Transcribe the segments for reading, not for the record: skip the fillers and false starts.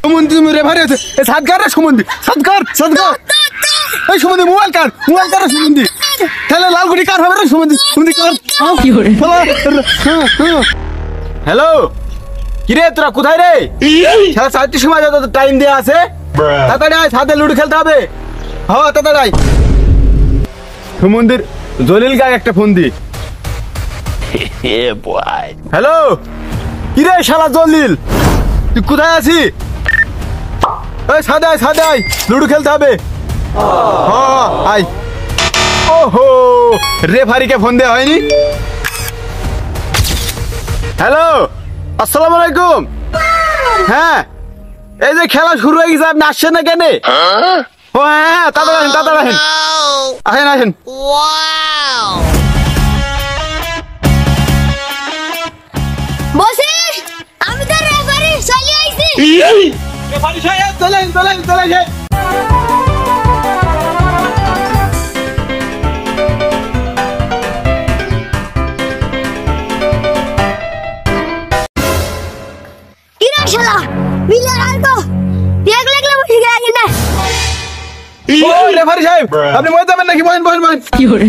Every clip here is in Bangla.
সুমন্দি মেরে ভারে আছে এ সাদগার রে সুমন্দি সাদগার এই সুমন্দি মোবাইল কার সুমন্দি তাহলে লালগুড়ি কার হবে রে সুমন্দি কার কি করে হ্যালো কিরে তোরা কোথায় রে সারা 4টির সময় যত টাইম দেয়া আছে তাড়াতাড়ি আয় সাথে লুডো খেলতে হবে হ্যাঁ তাড়াতাড়ি আয় সুমন্দির জলিল গায়ে একটা ফোন দি হ্যালো কিরে শালা জলিল তুই কোথায় আছিস এই সাদে আয় লুডো খেলতে হবে হ্যাঁ আয় ওহো রেফারিকে ফোন দেওয়া হয়নি হ্যালো আসসালামু আলাইকুম হ্যাঁ এই যে খেলা শুরু হয়ে গেছে আপনি আসছেন না কেন ও হ্যাঁ তাড়াতাড়ি আসেন বসিস আমি তো রেফারি চলে আইছি রেফারি সাহেব চলেন কিরা শালা বিলে আলতো দেখ লাগলে বসে গেছে না ও রেফারি সাহেব আপনি মরে যাবেন নাকি বলেন কি করে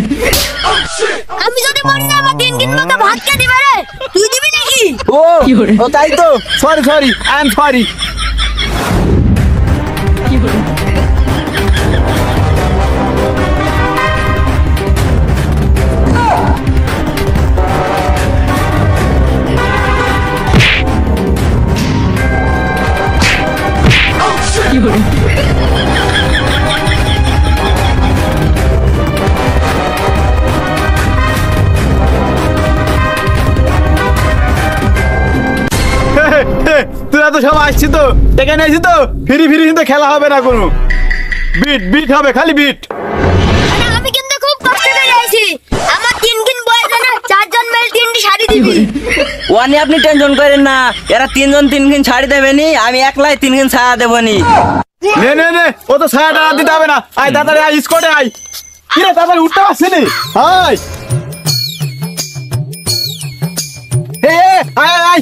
আমি যদি মরে যাই আমার দিন মতো ভাত কে দিবে রে তুই দিবি নাকি ও তাই তো সরি আই এম সরি কি করে তোরা তো সব আসছি তো এখানে আসছি তো ফিরি কিন্তু খেলা হবে না কোনো বিট হবে খালি বিট আমি কিন্তু খুব কষ্ট করে আইছি আমার তিন বয়স না চারজন মেল তিনটি শাড়ি দিবি ওয়ানি আপনি টেনশন করেন না এরা তিনজন তিনখিন শাড়ি দেবেনি আমি একলাই তিনখিন ছায়া দেবনি নে ও তো ছায়াটা দিতে হবে না আয় তাড়াতাড়ি আয় স্কোয়াডে আয় কি রে তাড়াতাড়ি উঠতে পারছিস নি আয়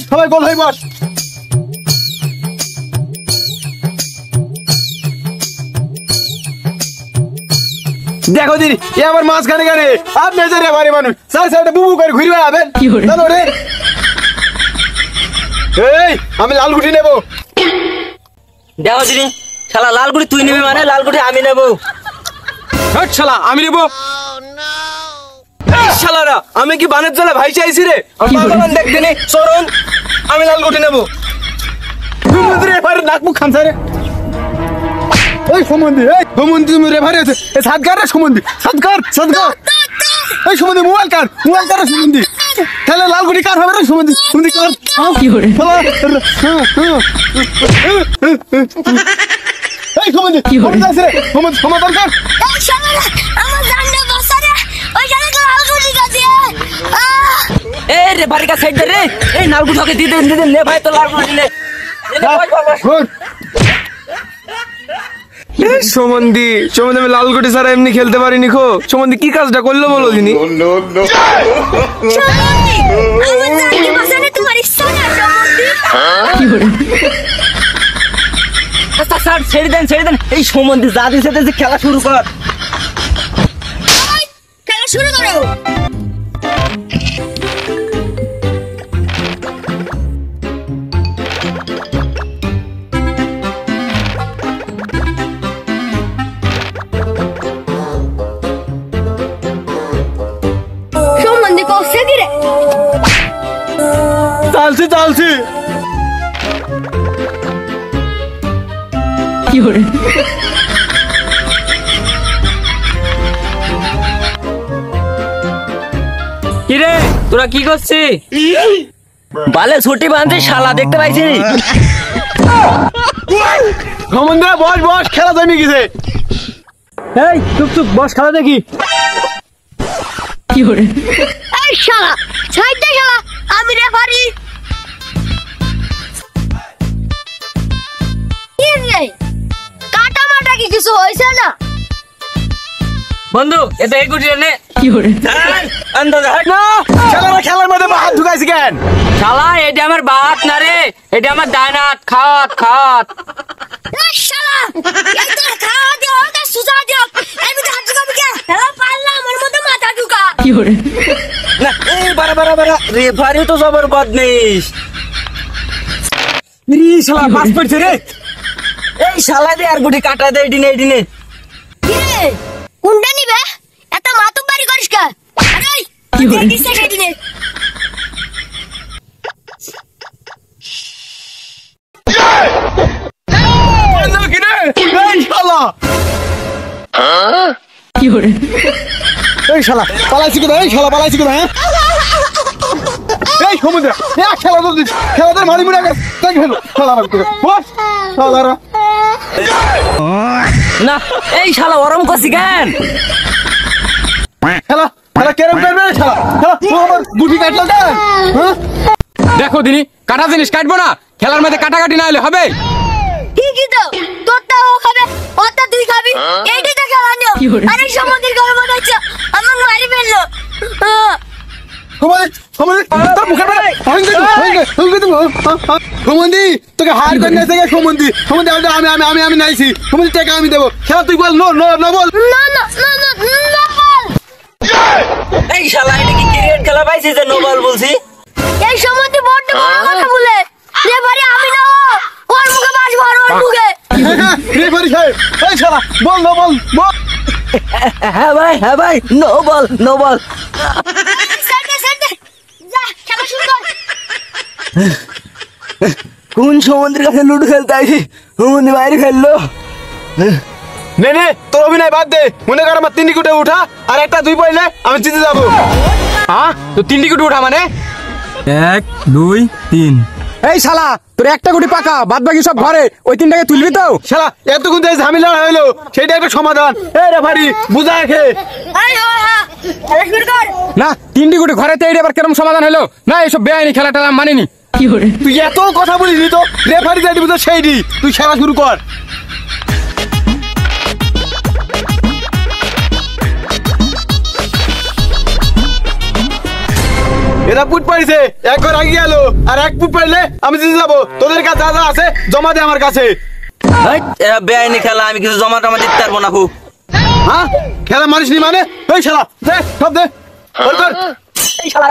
সবাই গোল হয়ে বস দেখো দিদি এ আবার মাঝখানে কেন আপনি যে রেফারি মানুষ স্যার সাইডে বুবু করে ঘুরে বেড়াবেন চলো রে এই আমি লাল গুটি নেবো দেখো দিদি শালা লালগুড়ি তুই নিবি মানে লালগুড়ি আমি নেবো শালা আমি নেবো শালারা আমি কি বানের জলে ভাই চাইছি রে দেখতে নেই চরণ আমি লাল গুটি নেবো রেফারি নাক মুখ খামছে রে ওই সুমন্দি তুমি রেফারি আছে এ সাদগার রে সুমন্দি সাদগার এই সুমন্দি মোবাইল কার রে সুমন্দি তাহলে লাল গুটি কার হবে রে সুমন্দি কার কি করে এই সুমন্দি কি করে আছে রে সুমন্দি সমাধান কর এই শালা আমার জানলে বসা রে ওই শালা তো লাল গুটি গাছে এ রে বারিকা সাইড দে রে এই নালগুড়ি দিতে নে ভাই তো লালগুড়ি নে সুমন্দি আমি লালগুটি ছাড়া এমনি খেলতে পারিনি খো সুমন্দি কি কাজটা করলো বলো দিনি ছেড়ে দেন এই সুমন্দি যা দিছে খেলা শুরু করো চালছি কি করে কিরে তোরা কি করছিস বালে ছুটি বাঁধতে শালা দেখতে পাইছি বস খেলা জমে গেছে এই চুপ বস খেলা দেখি কি করে এই শালা ছাইতে শালা আমি রেফারি কি রে কাটা মাটা কি কিছু হইছে না বন্ধু এটা এই গুটি নে আন্দাজ হাট না খেলার মধ্যে হাত ঢুকাইছি কেন? শালা এটা আমার বাত না রে, এটা আমার ডানাত। খাত খাত এই শালা এই তোর খাওয়া দিও ওটা সুজা দিও আমি তো হাত ঢুকাবি কে খেলা পারলাম আমার মধ্যে মাথা ঢুকা না এই বারা রেফারি তো জবর বদনিস। ই শালা পাস পড়ছে রে। এই শালা দে আর গুটি কাটা দে ডিনে ডিনে। কি রে কোনটা নিবে এত মাতব্বারি করিস কা আরে কি দিছে সেদিনে বন্ধু কি রে? এই শালা এই শালা পালাইছি কোথায়? এই শালা পালাইছি কোথায়? হ্যাঁ? এই সমুদ্র এক খেলাদের মারি মুড়ে গেছে তাই খেলো শালারা বস শালারা। না এই শালা ওরম করছি কেন? খেলা কেরম করবে শালা? ও আমার গুটি কাটলো কেন? হ্যাঁ দেখো দিনি কাটা জিনিস কাটবো না, খেলার মধ্যে কাটাকাটি না হলে হবে? ঠিকই তো তোরটা ও খাবে ওটা তুই খাবি এইটাই তো খেলা নিও আরে সমুদ্রের গরম হচ্ছে আমার মারি ফেললো তোর মুখে সমন্দি তোকে হার করে নিয়ে থেকে সমন্দি আমি নাইছি সমন্দি টাকা আমি দেবো খেলা তুই বল নো বল না না না না না বল এই শালা এটা কি ক্রিকেট খেলা পাইছিস যে নো বল বলছি? এই সমুদ্রে বড় বড় কথা বলে রেফারি আমি না ওর মুখে বাস ভর ওর মুখে রেফারি সাহেব এই শালা বল নো বল হ্যাঁ ভাই নো বল। সেন্টার যা খেলা শুরু কর কোন সমুদ্রের কাছে লুডো খেলতে আইছি সমুদ্রে বাইরে খেললো। নে তোর অভিনয় বাদ দে মনে কর আমার 3 গুটে উঠা আর একটা 2 পড়লে আমি জিতে যাবো। হ্যাঁ তো 3টি গুটি উঠা মানে 1 2 3। এই শালা তোর একটা গুটি পাকা, বাদ বাকি সব ঘরে, ওই 3টাকে তুলবি তো? শালা এতক্ষণ যে ঝামেলা হইলো সেটা একটা সমাধান। এই রেফারি বুঝা রাখে আয় খেলা শুরু কর না 3টি গুটি ঘরেতে এইটা আবার কেরম সমাধান হলো? না এইসব বেআইনি খেলাটা আমি মানিনি। তুই এত কথা বলিনি তো রেফারি যেটি বুঝো সেইটি তুই খেলা শুরু কর। এরা পুট পাইছে একবার আগে গেল আর এক পুট পাইলে আমি জিতে যাবো। তোদের কাছে যা যা আছে জমা দে আমার কাছে। এরা বেআইনি খেলা, আমি কিছু জমা টমা দিতে পারবো না। খুব হ্যাঁ খেলা মারিস নি মানে? এই শালা দে সব দে কর কর। এই শালা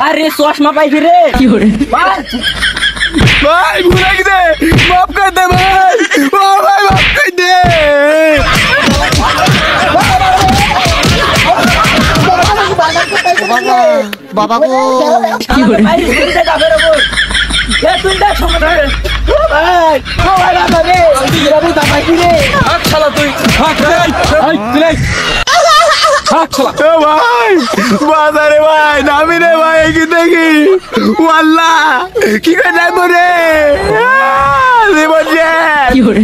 আরে চশমা পাইছি রে। ভাই ভুলে গেছে মাফ কর দে ভাই ও ভাই মাফ কর দে। বাবা গো ভাই বাজারে ভাই নামি রে ভাই কি দেখি ওয়াল্লাহ কি করে যাইব রে জীবন